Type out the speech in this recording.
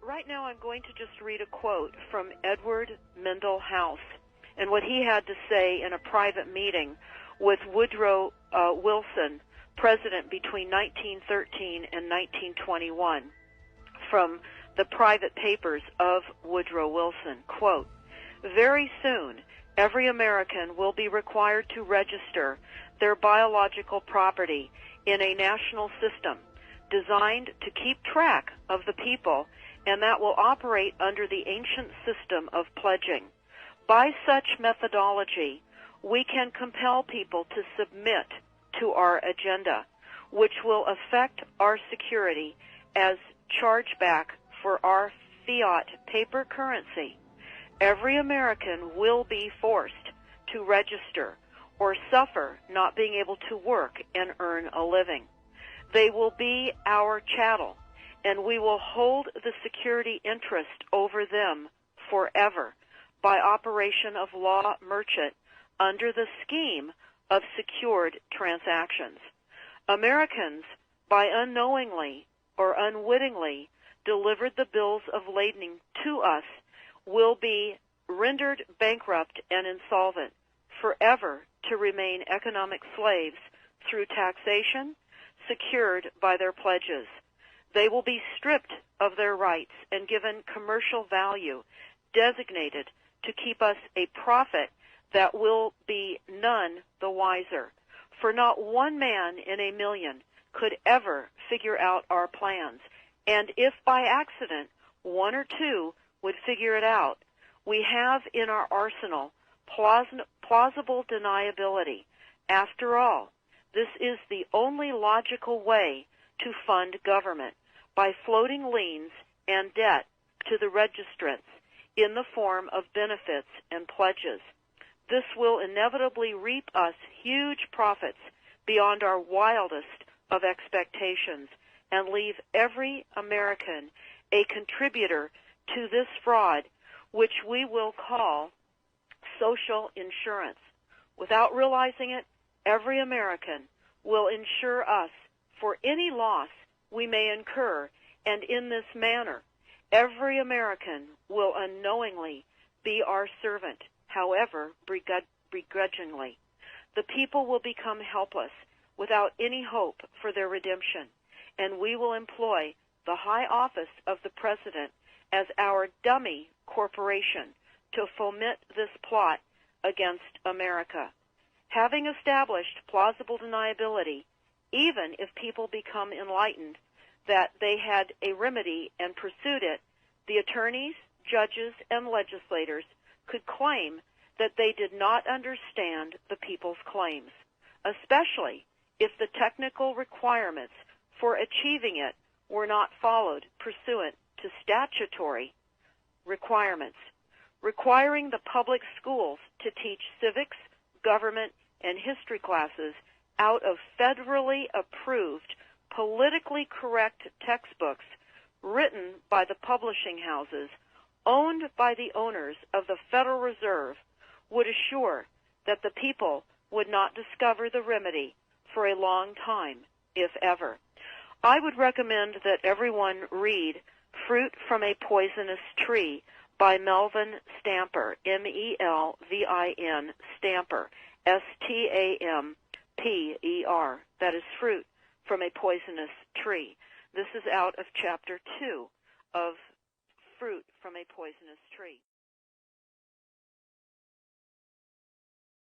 right now I'm going to just read a quote from Edward Mendell House and what he had to say in a private meeting with Woodrow Wilson, president between 1913 and 1921, from the private papers of Woodrow Wilson. Quote, "Very soon, every American will be required to register their biological property in a national system designed to keep track of the people, and that will operate under the ancient system of pledging. By such methodology, we can compel people to submit to our agenda, which will affect our security as chargeback for our fiat paper currency. Every American will be forced to register or suffer not being able to work and earn a living. They will be our chattel, and we will hold the security interest over them forever by operation of law merchant under the scheme of secured transactions. Americans, by unknowingly or unwittingly delivered the bills of lading to us, will be rendered bankrupt and insolvent, forever to remain economic slaves through taxation secured by their pledges. They will be stripped of their rights and given commercial value designated to keep us a profit that will be none the wiser. For not one man in a million could ever figure out our plans, and if by accident one or two would figure it out, we have in our arsenal plausible deniability. After all, this is the only logical way to fund government, by floating liens and debt to the registrants in the form of benefits and pledges. This will inevitably reap us huge profits beyond our wildest of expectations and leave every American a contributor to this fraud, which we will call social insurance. Without realizing it, every American will insure us for any loss we may incur, and in this manner, every American will unknowingly be our servant, however begrudgingly. The people will become helpless without any hope for their redemption, and we will employ the high office of the President as our dummy corporation to foment this plot against America. Having established plausible deniability, even if people become enlightened that they had a remedy and pursued it, the attorneys, judges, and legislators could claim that they did not understand the people's claims, especially if the technical requirements for achieving it were not followed pursuant to statutory requirements, requiring the public schools to teach civics, government, and history classes out of federally approved, politically correct textbooks written by the publishing houses owned by the owners of the Federal Reserve would assure that the people would not discover the remedy for a long time, if ever. I would recommend that everyone read Fruit from a Poisonous Tree by Melvin Stamper, M-E-L-V-I-N, Stamper, S-T-A-M-P-E-R. That is Fruit from a Poisonous Tree. This is out of Chapter 2 of Fruit from a Poisonous Tree.